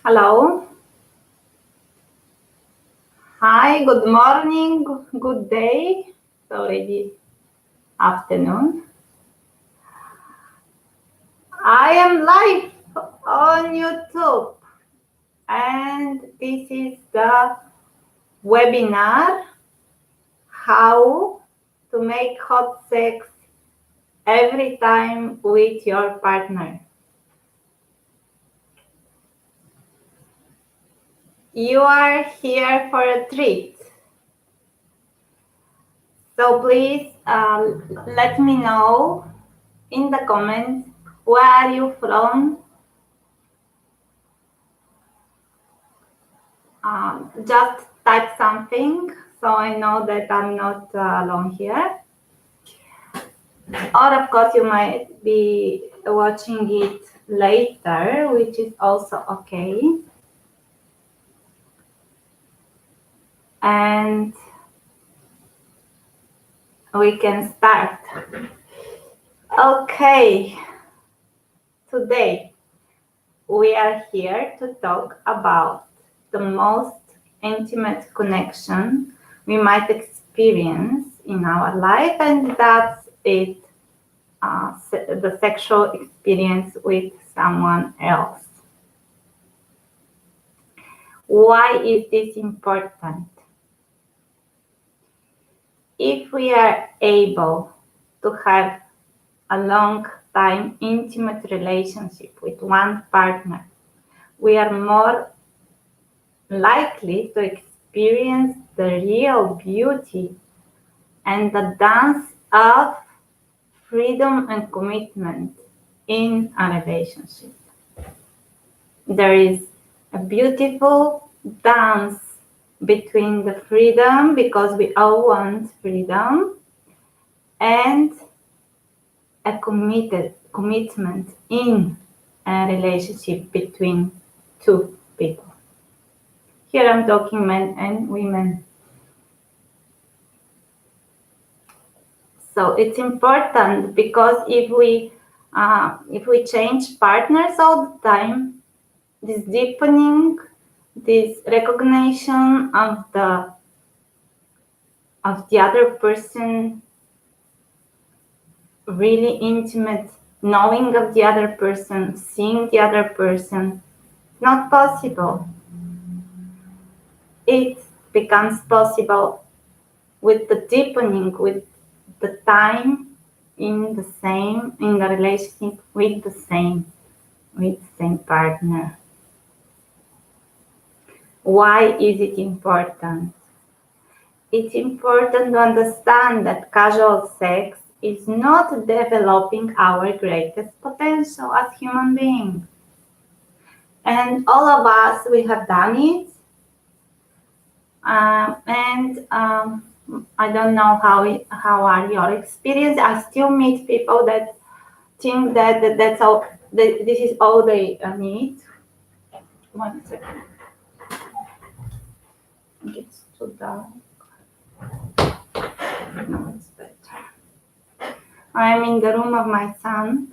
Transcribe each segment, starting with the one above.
Hello. Hi, good morning, good day. It's already afternoon. I am live on YouTube and this is the webinar how to make hot sex every time with your partner. You are here for a treat. So please let me know in the comments where are you from. Just type something so I know that I'm not alone here. Or of course you might be watching it later, which is also okay. And we can start. Okay, today we are here to talk about the most intimate connection we might experience in our life, and that's it. The sexual experience with someone else. Why is this important? If we are able to have a long time intimate relationship with one partner, we are more likely to experience the real beauty and the dance of freedom and commitment in a relationship. There is a beautiful dance between the freedom, because we all want freedom, and a commitment in a relationship between two people. Here I'm talking men and women. So it's important, because if we change partners all the time, this deepening, this recognition of the other person, really intimate knowing of the other person, seeing the other person, not possible. It becomes possible with the deepening, with the time in the relationship with the same partner. Why is it important? It's important to understand that casual sex is not developing our greatest potential as human beings. And all of us, we have done it. I don't know how are your experience. I still meet people that think that's all. This is all they need. 1 second. It's too dark. No, it's better. I'm in the room of my son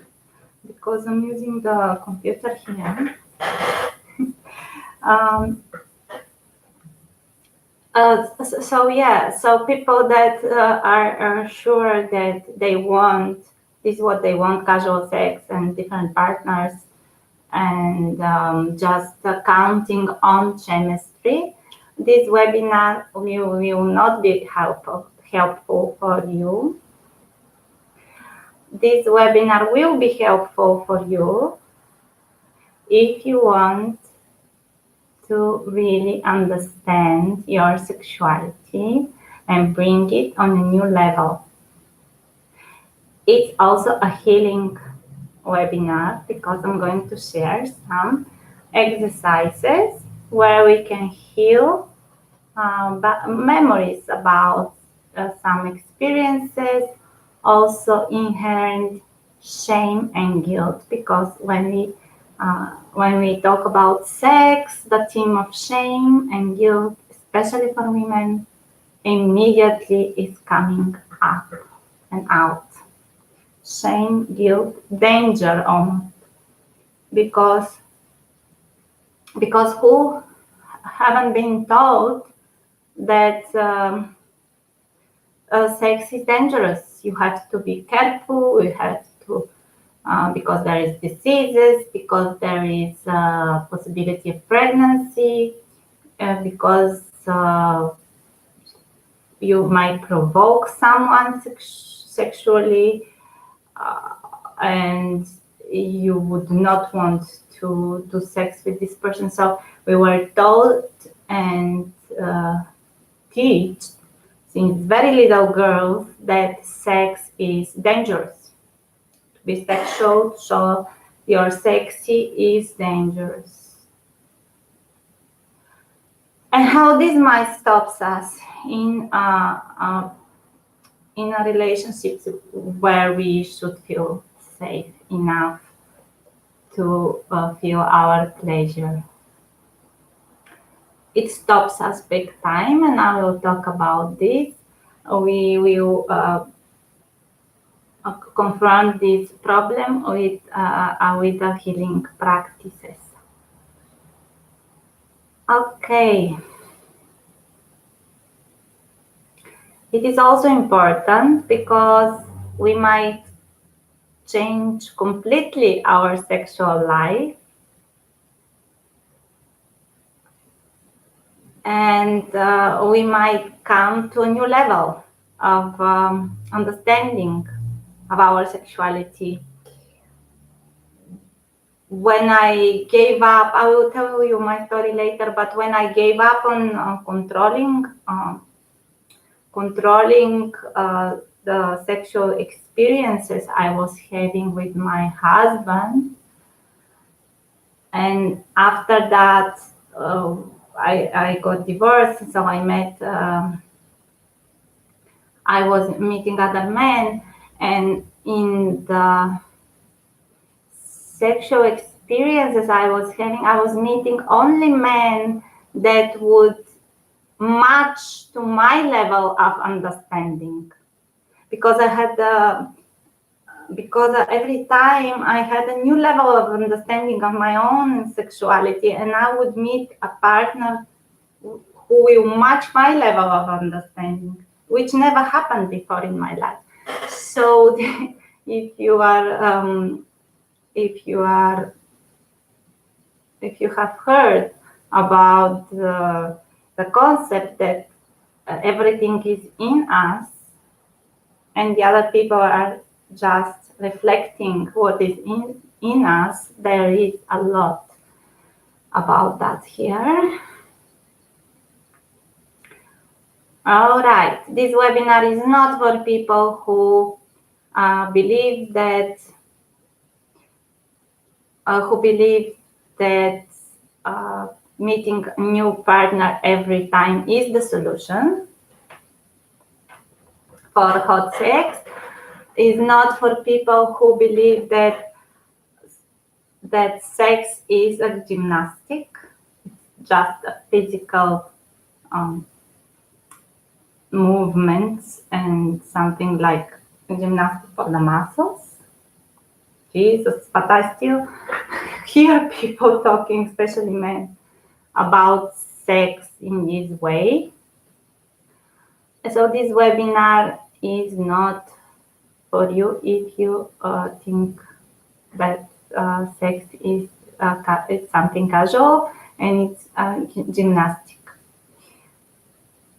because I'm using the computer here. So people that are sure that they want, this is what they want, casual sex and different partners, and just counting on chemistry, this webinar will not be helpful for you. This webinar will be helpful for you if you want to really understand your sexuality and bring it on a new level. It's also a healing webinar, because I'm going to share some exercises where we can heal memories about some experiences, also inherent shame and guilt, because when we talk about sex, the theme of shame and guilt, especially for women, immediately is coming up and out. Shame, guilt, danger almost, because because who haven't been taught that sex is dangerous. You have to be careful. You have to because there is diseases, because there is possibility of pregnancy, because you might provoke someone sexually, and you would not want to do sex with this person. So we were told and teach since very little girls that sex is dangerous. To be sexual, so you're sexy is dangerous. And how this might stop us in a relationship where we should feel safe enough to feel our pleasure. It stops us big time, and I will talk about this. We will confront this problem with the healing practices. Okay. It is also important because we might change completely our sexual life, and we might come to a new level of understanding of our sexuality. When I gave up, I will tell you my story later, but when I gave up on controlling the sexual experiences I was having with my husband, and after that I got divorced, so I was meeting other men, and in the sexual experiences I was having, I was meeting only men that would match to my level of understanding, because every time I had a new level of understanding of my own sexuality, and I would meet a partner who will match my level of understanding, which never happened before in my life. So if you have heard about the concept that everything is in us and the other people are just reflecting what is in us, there is a lot about that here. All right, this webinar is not for people who believe that meeting a new partner every time is the solution for hot sex. Is not for people who believe that sex is a gymnastic, just a physical movements and something like gymnastic for the muscles. Jesus, but I still hear people talking, especially men, about sex in this way. So this webinar is not for you if you think that sex is it's something casual and it's gymnastic.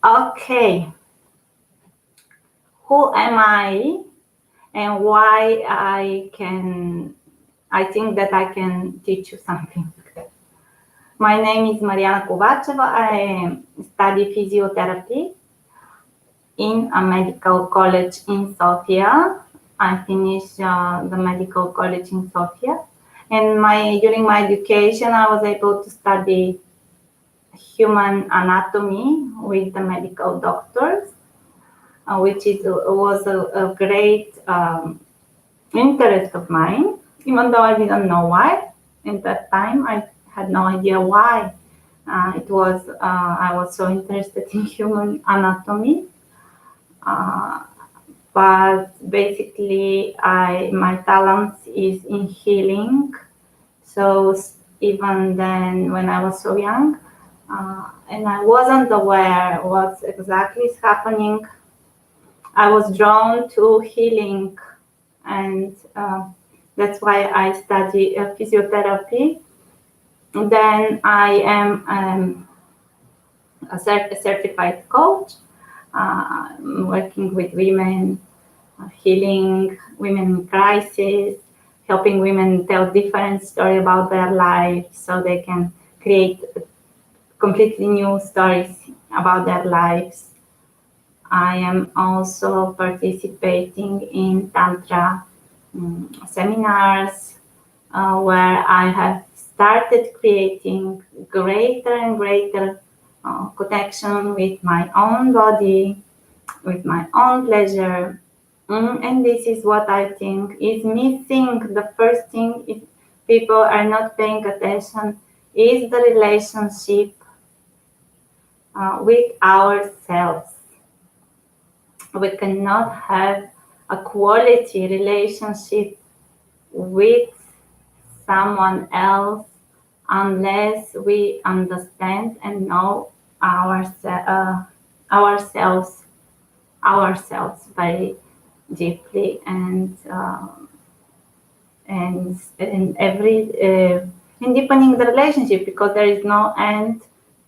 Okay, who am I and why I think that I can teach you something. My name is Mariana Kovacheva. I study physiotherapy in a medical college in Sofia. I finished the medical college in Sofia, and during my education, I was able to study human anatomy with the medical doctors, which was a great interest of mine, even though I didn't know why. At that time, I had no idea why. I was so interested in human anatomy. But basically, my talent is in healing. So even then when I was so young, and I wasn't aware what exactly is happening. I was drawn to healing, and that's why I study physiotherapy. Then I am a certified coach, working with women, healing women in crisis, helping women tell different story about their life so they can create completely new stories about their lives. I am also participating in Tantra seminars where I have started creating greater and greater connection with my own body, with my own pleasure. And this is what I think is missing. The first thing, if people are not paying attention, is the relationship with ourselves. We cannot have a quality relationship with someone else unless we understand and know ourselves very deeply, and every in deepening the relationship, because there is no end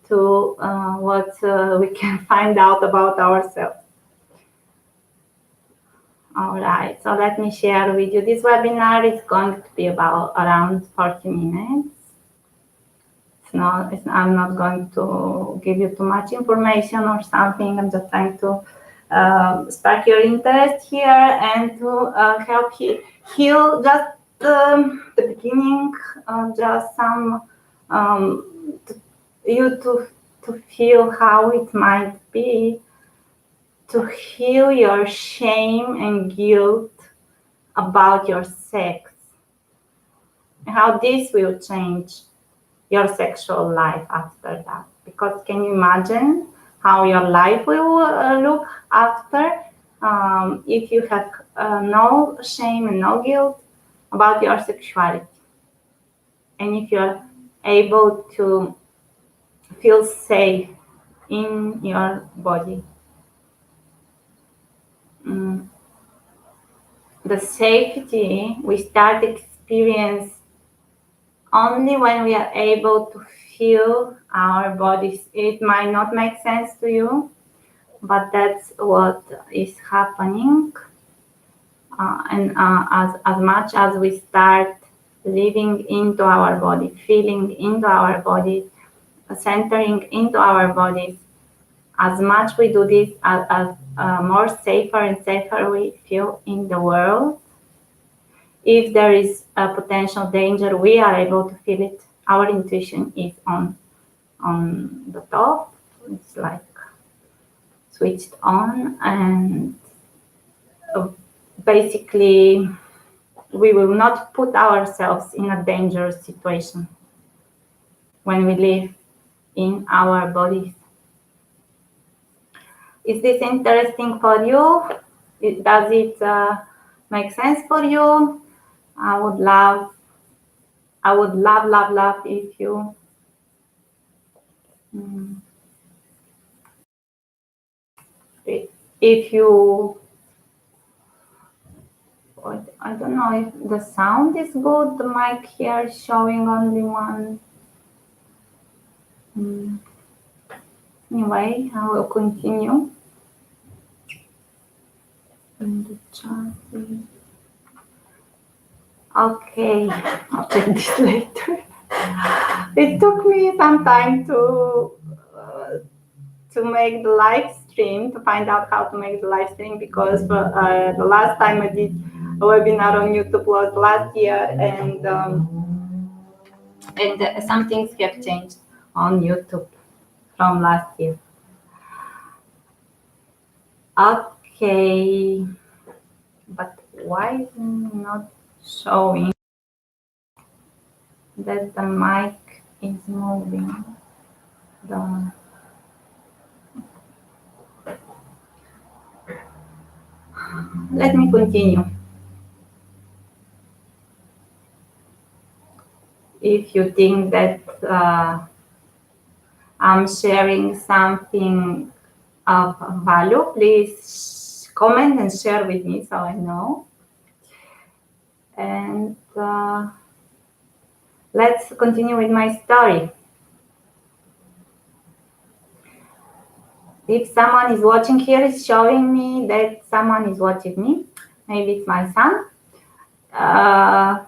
to what we can find out about ourselves. All right, so let me share with you. This webinar is going to be about around 40 minutes. I'm not going to give you too much information or something. I'm just trying to spark your interest here and to help heal just the beginning, just some you to feel how it might be to heal your shame and guilt about your sex, and how this will change your sexual life after that. Because can you imagine how your life will look after if you have no shame and no guilt about your sexuality, and if you're able to feel safe in your body. The safety we start experience only when we are able to feel our bodies. It might not make sense to you, but that's what is happening. As much as we start living into our body, feeling into our body, centering into our bodies, as much we do this, as more safer and safer we feel in the world. If there is a potential danger, we are able to feel it. Our intuition is on the top. It's like switched on, and basically we will not put ourselves in a dangerous situation when we live in our bodies. Is this interesting for you? Does it make sense for you? I would love if you if you I don't know if the sound is good. The mic here is showing only one. Anyway, I will continue in the chat. Okay, I'll check this later. It took me some time to make the live stream, to find out how to make the live stream, because the last time I did a webinar on YouTube was last year, and some things have changed on YouTube from last year. Okay, but why is it not showing that the mic is moving? Let me continue. if you think that I'm sharing something of value, please comment and share with me so I know. And let's continue with my story. If someone is watching here, it's showing me that someone is watching me. Maybe it's my son.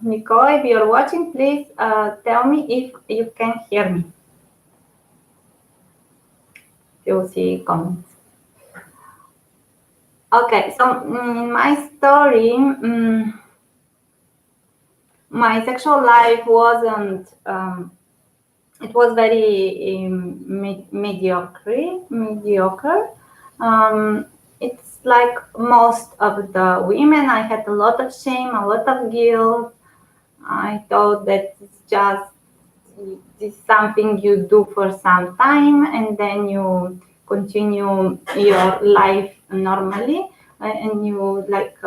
Nico, if you're watching, please tell me if you can hear me. You'll see comments. Okay, so in my story, my sexual life wasn't, it was very mediocre. It's like most of the women, I had a lot of shame, a lot of guilt. I thought that it's just something you do for some time and then you continue your life normally, and you like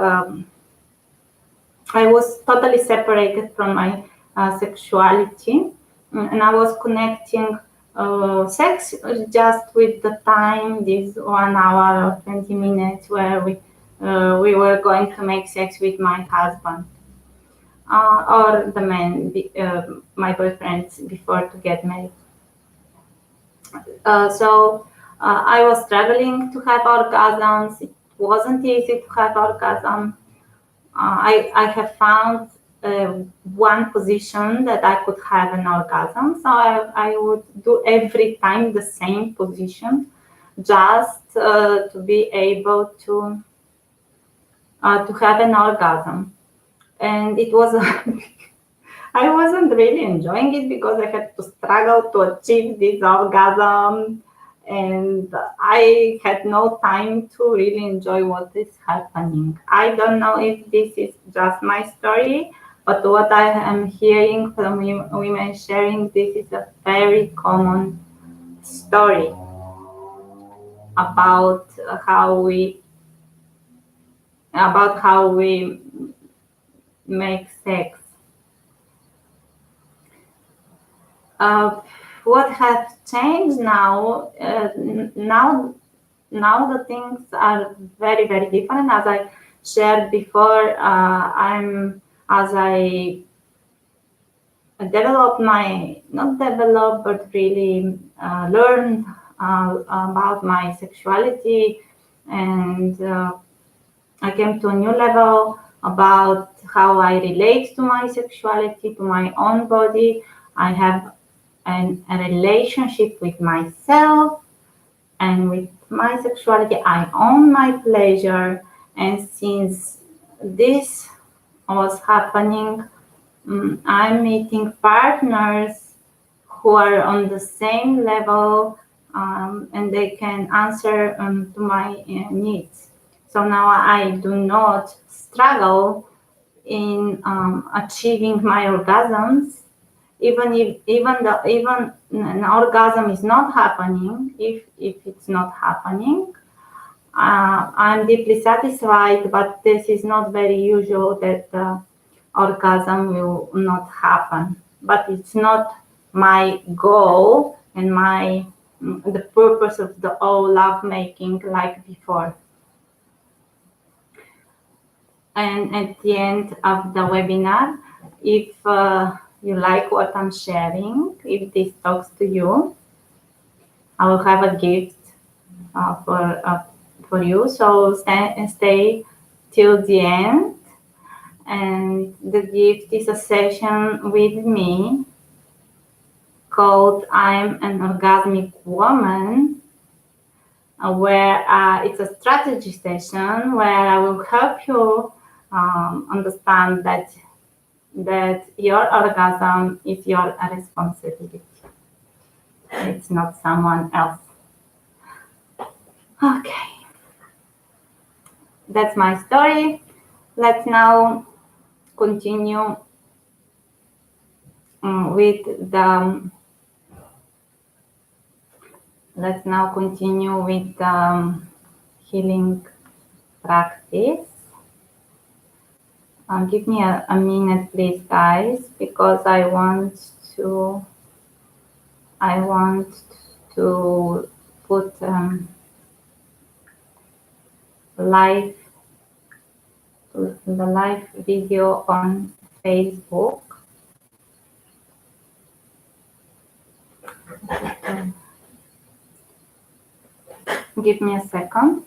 I was totally separated from my sexuality, and I was connecting sex just with the time, this 1 hour or 20 minutes where we were going to make sex with my husband. Or the man, my boyfriends, before to get married. So I was struggling to have orgasms. It wasn't easy to have orgasm. I have found one position that I could have an orgasm. So I would do every time the same position, just to be able to have an orgasm. And it was I wasn't really enjoying it because I had to struggle to achieve this orgasm, and I had no time to really enjoy what is happening. I don't know if this is just my story, but what I am hearing from women sharing, this is a very common story about how we make sex. What has changed now? Now the things are very, very different. As I shared before, as I developed but really learned about my sexuality, and I came to a new level about how I relate to my sexuality, to my own body. I have a relationship with myself and with my sexuality. I own my pleasure, and since this was happening, I'm meeting partners who are on the same level, and they can answer to my needs. So now I do not struggle in achieving my orgasms, even an orgasm is not happening. If it's not happening, I'm deeply satisfied, but this is not very usual that orgasm will not happen. But it's not my goal and the purpose of the all love making like before. And at the end of the webinar, if you like what I'm sharing, if this talks to you, I will have a gift for you. So stay till the end. And the gift is a session with me called I'm an Orgasmic Woman, where it's a strategy session where I will help you understand that your orgasm is your responsibility. It's not someone else. Okay. That's my story. Let's now continue with the healing practice. Give me a minute, please, guys, because I want to put live the live video on Facebook. Give me a second.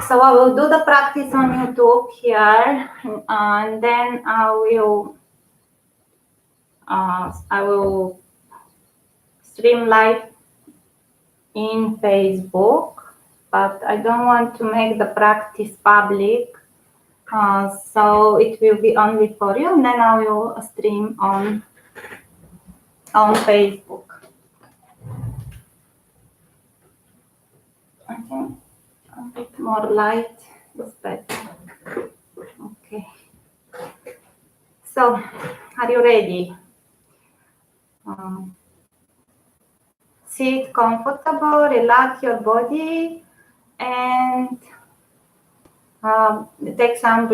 So I will do the practice on YouTube here, and then I will stream live in Facebook, but I don't want to make the practice public, so it will be only for you, and then I will stream on Facebook. I think a bit more light is better. Okay. So, are you ready? Sit comfortable, relax your body, and take some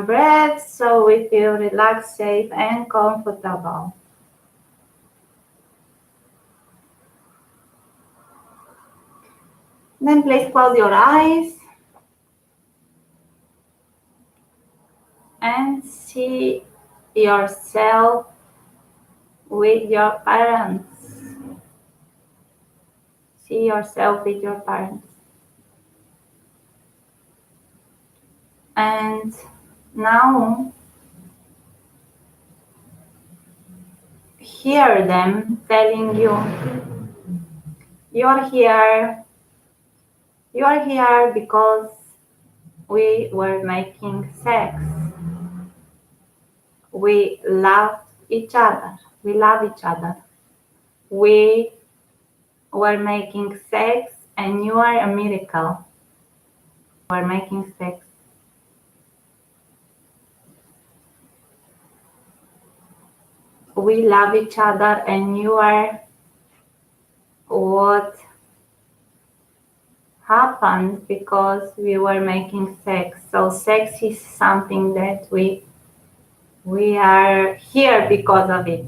breaths so we feel relaxed, safe, and comfortable. Then please close your eyes and see yourself with your parents. See yourself with your parents. And now hear them telling you, you're here because we were making sex. We love each other. We love each other. We were making sex and you are a miracle. We're making sex. We love each other and you are what happened because we were making sex. So sex is something that we are here because of it.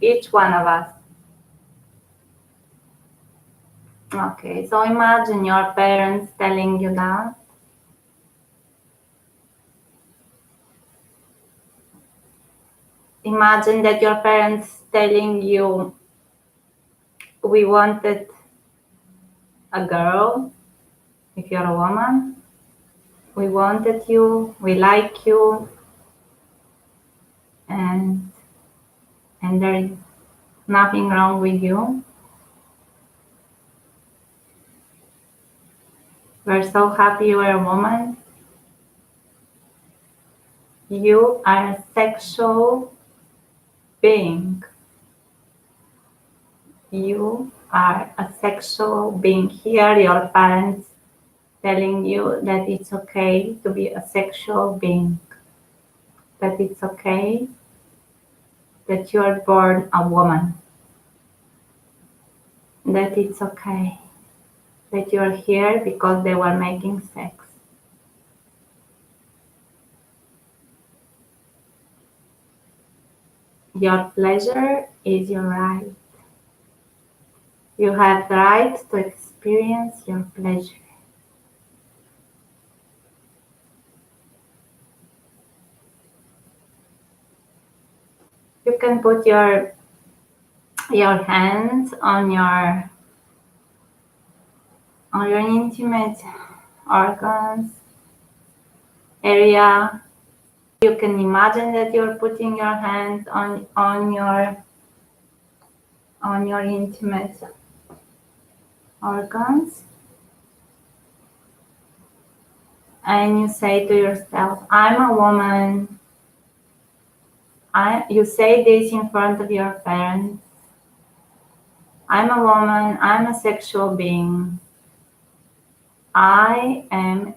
Each one of us. Okay, so imagine your parents telling you that. Imagine that your parents telling you, we wanted a girl, if you're a woman, we wanted you, we like you, and there is nothing wrong with you. We're so happy you are a woman. You are a sexual being. You are a sexual being. Here, your parents telling you that it's okay to be a sexual being. That it's okay that you are born a woman. That it's okay that you are here because they were making sex. Your pleasure is your right. You have the right to experience your pleasure. You can put your hands on your intimate organs area. You can imagine that you're putting your hands on your intimate organs, and you say to yourself, I'm a woman. You say this in front of your parents. I'm a woman, I'm a sexual being. I am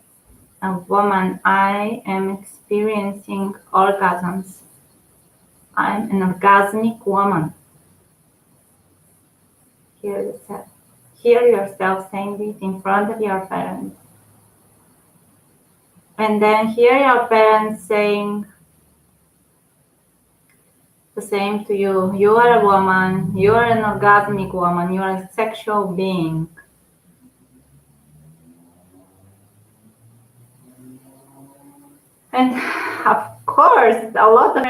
a woman, I am experiencing orgasms. I'm an orgasmic woman. Hear yourself saying this in front of your parents. And then hear your parents saying the same to you. You are a woman. You are an orgasmic woman. You are a sexual being. And of course, a lot of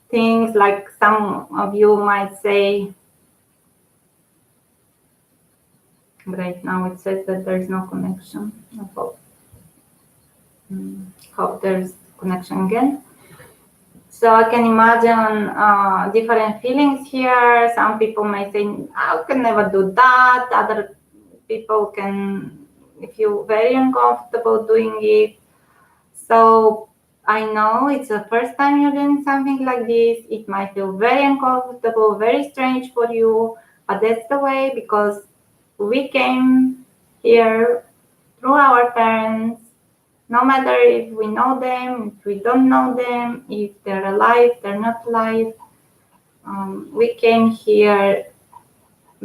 things, like some of you might say, right now it says that there is no connection. Hope there's connection again. So I can imagine different feelings here. Some people may say, I can never do that. Other people can feel very uncomfortable doing it. So I know it's the first time you're doing something like this. It might feel very uncomfortable, very strange for you, but that's the way, because we came here through our parents. No matter if we know them, if we don't know them, if they're alive, they're not alive. We came here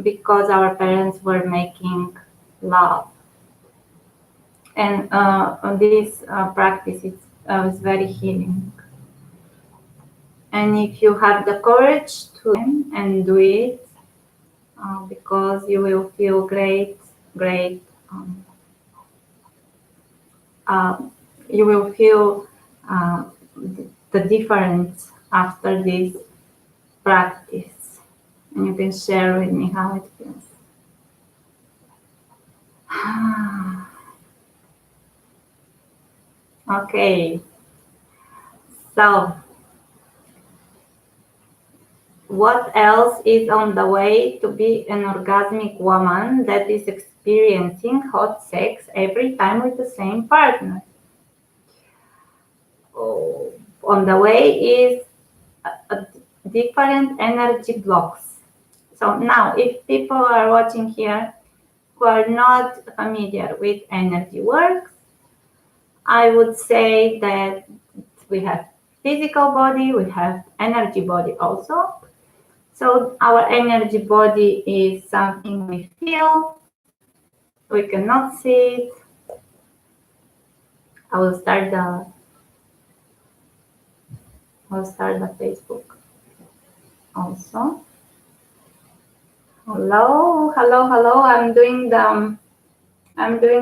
because our parents were making love. And this practice is very healing. And if you have the courage to and do it, because you will feel great. You will feel the difference after this practice, and you can share with me how it feels. Okay, so what else is on the way to be an orgasmic woman that is experiencing hot sex every time with the same partner? Oh, on the way is a different energy blocks. So now, if people are watching here who are not familiar with energy works, I would say that we have physical body, we have energy body also. So our energy body is something we feel, we cannot see it. I will start the Facebook also. Hello. I'm doing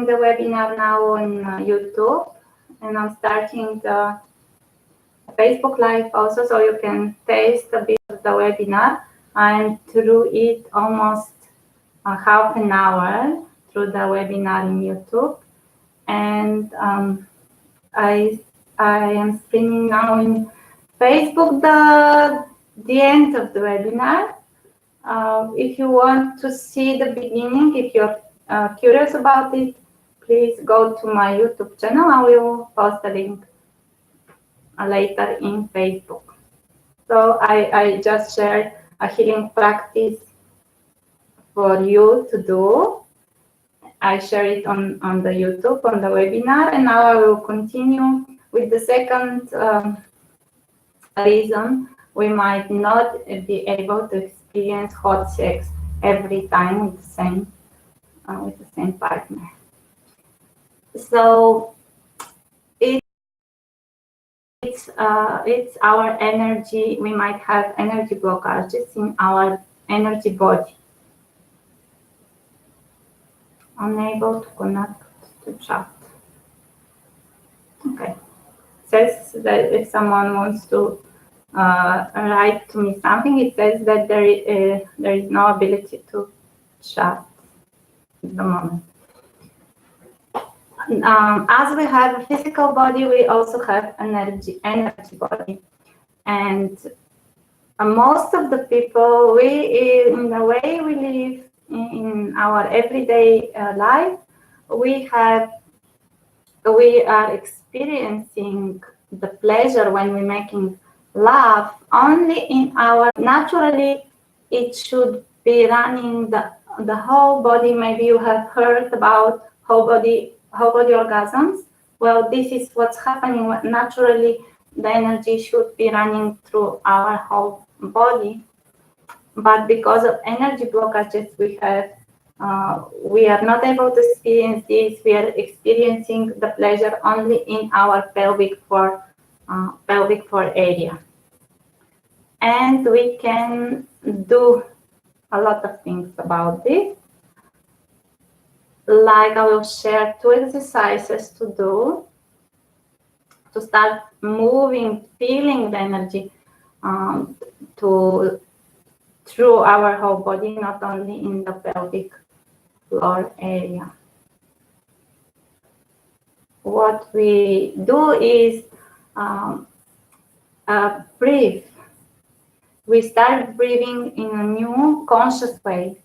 the webinar now on YouTube, and I'm starting the Facebook Live also, so you can taste a bit of the webinar. I'm through it almost half an hour through the webinar in YouTube, and I am streaming now in Facebook the end of the webinar. If you want to see the beginning, if you're curious about it, please go to my YouTube channel. I will post a link later in Facebook. So I just shared a healing practice for you to do. I share it on the YouTube, on the webinar, and now I will continue with the second reason we might not be able to experience hot sex every time with the same partner. So it's our energy. We might have energy blockages in our energy body. Unable to connect to chat. Okay. Says that if someone wants to write to me something, it says that there is no ability to chat at the moment. As we have a physical body, we also have energy body, and most of the people, in the way we live in our everyday life, we are experiencing the pleasure when we're making love only in our, naturally it should be running the whole body. Maybe you have heard about whole body orgasms. Well, this is what's happening naturally. the energy should be running through our whole body. But because of energy blockages we have, we are not able to experience this. We are experiencing the pleasure only in our pelvic floor area. And we can do a lot of things about this. Like I will share 2 exercises to do to start moving, feeling the energy through our whole body, not only in the pelvic floor area. What we do is breathe. We start breathing in a new conscious way.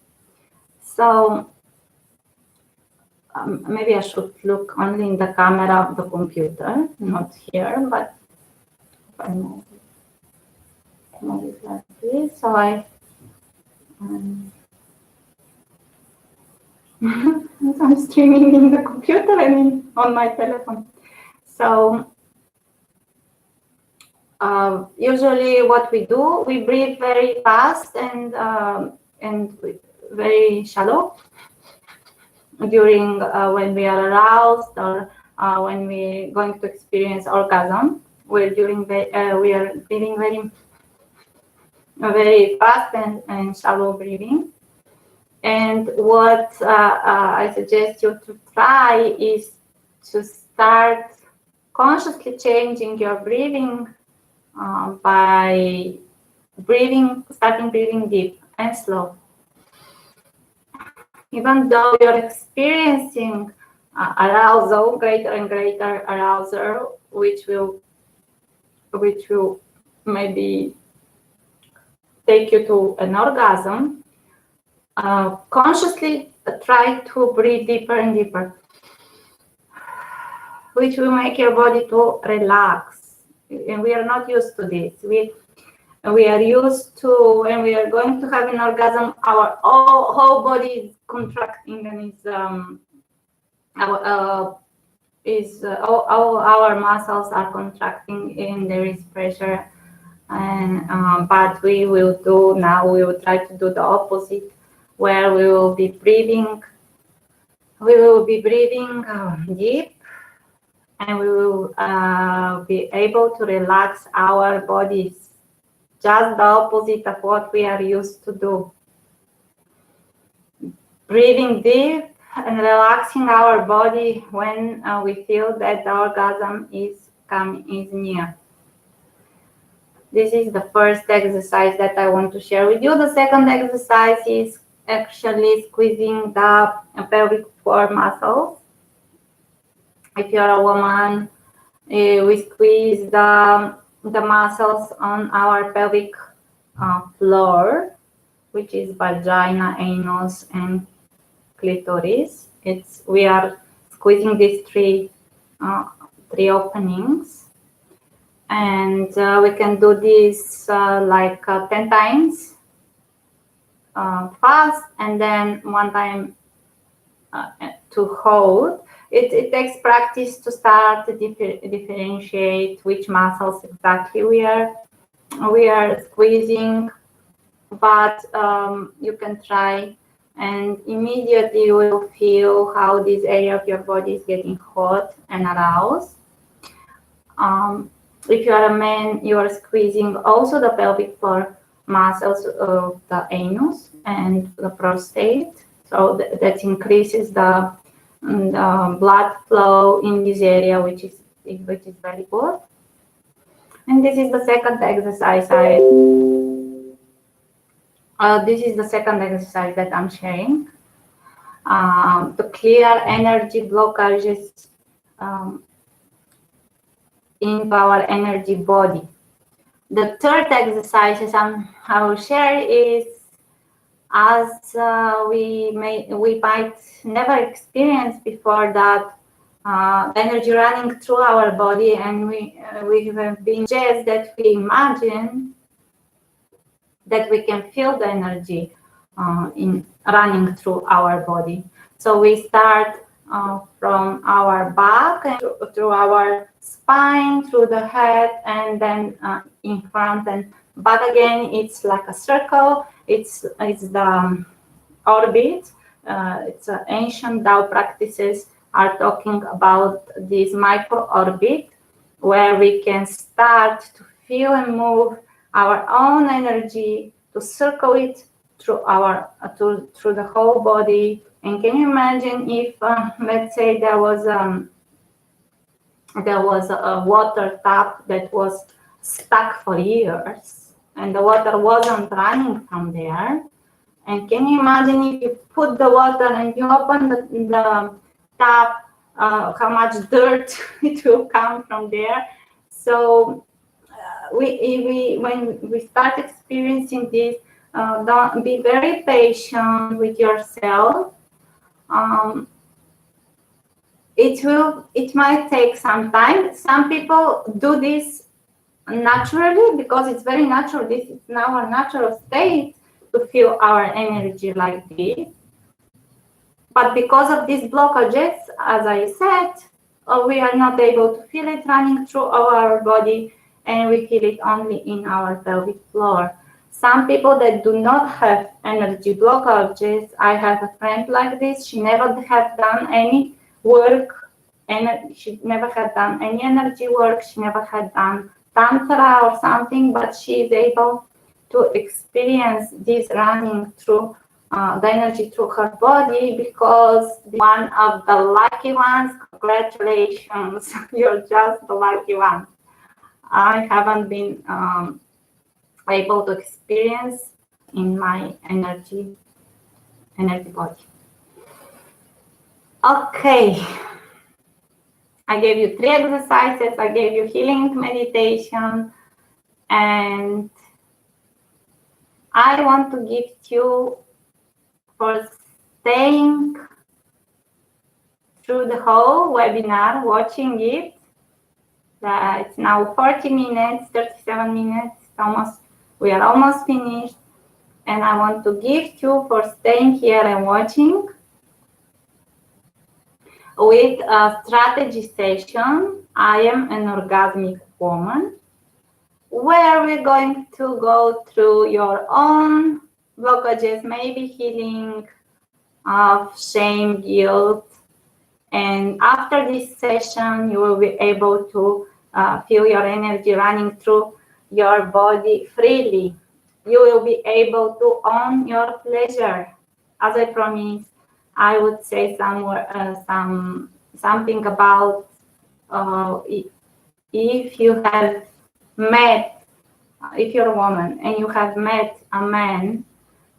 So maybe I should look only in the camera of the computer, not here, but if I move it like this, so I'm streaming in the computer, I mean on my telephone. So usually what we do, we breathe very fast and very shallow during when we are aroused or when we're going to experience orgasm. We are breathing very fast and shallow breathing. And what I suggest you to try is to start consciously changing your breathing by starting breathing deep and slow. Even though you're experiencing arousal, greater and greater arousal, which will maybe take you to an orgasm, consciously try to breathe deeper and deeper, which will make your body to relax. And we are not used to this. We are used to, when we are going to have an orgasm, our whole body is contracting and all our muscles are contracting and there is pressure. And but we will try to do the opposite, where we will be breathing deep, and we will be able to relax our bodies, just the opposite of what we are used to do. Breathing deep and relaxing our body when we feel that the orgasm is near. This is the first exercise that I want to share with you. The second exercise is actually squeezing the pelvic floor muscles. If you're a woman, we squeeze the muscles on our pelvic floor, which is vagina, anus, and clitoris. We are squeezing these three openings. And we can do this 10 times fast, and then 1 time to hold. It takes practice to start to differentiate which muscles exactly we are squeezing, but you can try, and immediately you will feel how this area of your body is getting hot and aroused. If you are a man, you are squeezing also the pelvic floor muscles of the anus and the prostate. So that increases the blood flow in this area, which is very good. And this is the second exercise. This is the second exercise that I'm sharing to clear energy blockages in our energy body. The third exercise I will share is, as we might never experience before, that energy running through our body, and we have been just that we imagine that we can feel the energy in running through our body. So we start from our back and through our spine, through the head, and then in front and back again. It's like a circle. It's the orbit. It's ancient Tao practices are talking about this micro orbit where we can start to feel and move our own energy, to circle it through our through the whole body. And can you imagine if let's say there was a water tap that was stuck for years and the water wasn't running from there? And can you imagine if you put the water and you open the tap, how much dirt it will come from there? So when we start experiencing this, don't be very patient with yourself. It might take some time. Some people do this naturally because it's very natural. This is now our natural state to feel our energy like this. But because of these blockages, as I said, we are not able to feel it running through our body, and we feel it only in our pelvic floor. Some people that do not have energy blockages, I have a friend like this, she never had done any work, and she never had done any energy work, she never had done tantra or something, but she is able to experience this running through the energy through her body because one of the lucky ones. Congratulations, you're just the lucky one. I haven't been able to experience in my energy body. Okay, I gave you 3 exercises, I gave you healing meditation, and I want to gift you for staying through the whole webinar, watching it. It's now 40 minutes, 37 minutes, we are almost finished. And I want to gift you for staying here and watching with a strategy session. I am an orgasmic woman, where we're going to go through your own blockages, maybe healing of shame, guilt. And after this session, you will be able to feel your energy running through your body freely. You will be able to own your pleasure. As I promised, I would say something about if you have met, if you're a woman and you have met a man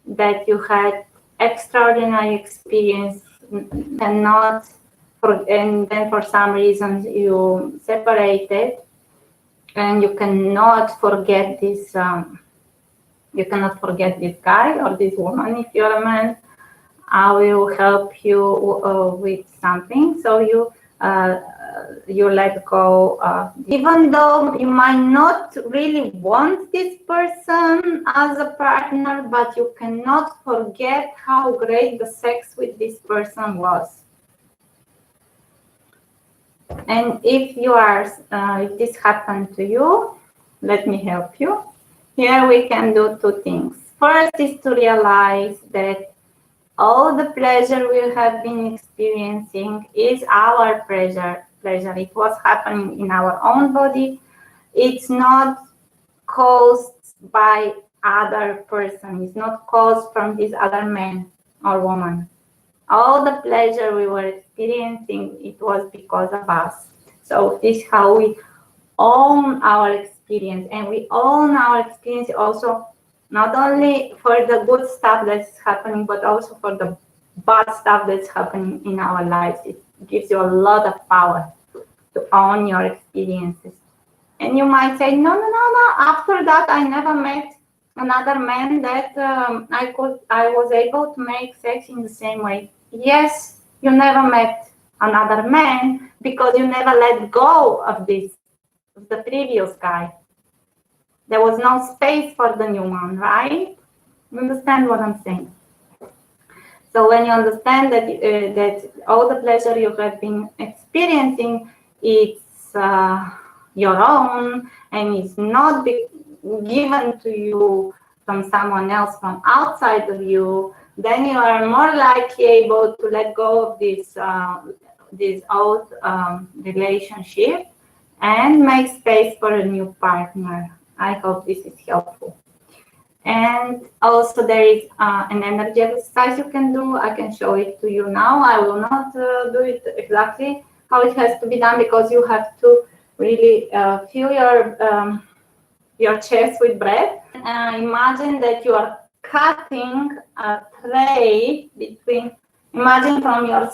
that you had extraordinary experience and then for some reasons you separated, and you cannot forget this guy or this woman. If you're a man, I will help you with something, so you let go, even though you might not really want this person as a partner, but you cannot forget how great the sex with this person was. And if if this happened to you, let me help you. Here we can do 2 things. First is to realize that all the pleasure we have been experiencing is our pleasure. It was happening in our own body. It's not caused by other person. It's not caused from this other man or woman. All the pleasure we were experiencing, it was because of us. So this is how we own our experience, and we own our experience also not only for the good stuff that's happening, but also for the bad stuff that's happening in our lives. It gives you a lot of power to own your experiences. And you might say, no. After that, I never met another man that I was able to make sex in the same way. Yes, you never met another man because you never let go of the previous guy. There was no space for the new one, right? You understand what I'm saying? So when you understand that that all the pleasure you have been experiencing, it's your own and it's not given to you from someone else from outside of you, then you are more likely able to let go of this old relationship and make space for a new partner. I hope this is helpful. And also there is an energy exercise you can do. I can show it to you now. I will not do it exactly how it has to be done, because you have to really fill your chest with breath. Imagine that you are cutting a tray imagine from your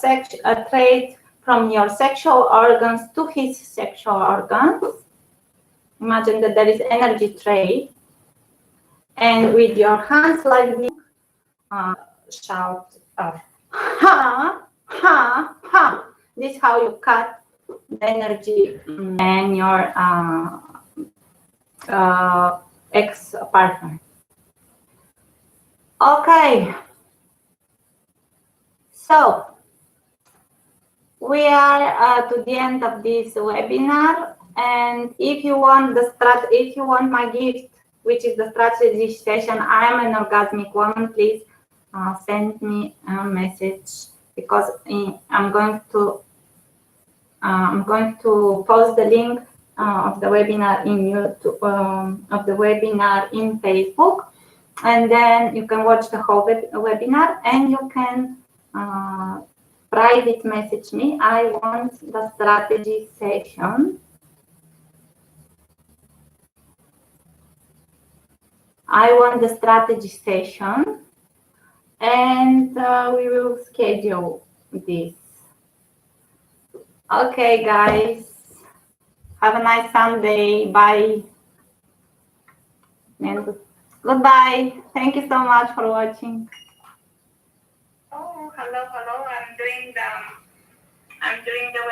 a tray from your sexual organs to his sexual organs. Imagine that there is energy tray. And with your hands like this, shout, ha, ha, ha. This is how you cut the energy and your ex-partner. Okay. So, we are to the end of this webinar. And if you want my gift, which is the strategy session, I am an orgasmic woman, please send me a message, because I'm going to post the link of the webinar in YouTube, of the webinar in Facebook, and then you can watch the whole webinar, and you can private message me. I want the strategy session. I want the strategy session, and we will schedule this. Okay, guys. Have a nice Sunday. Bye. And goodbye. Thank you so much for watching. Oh, hello. I'm doing the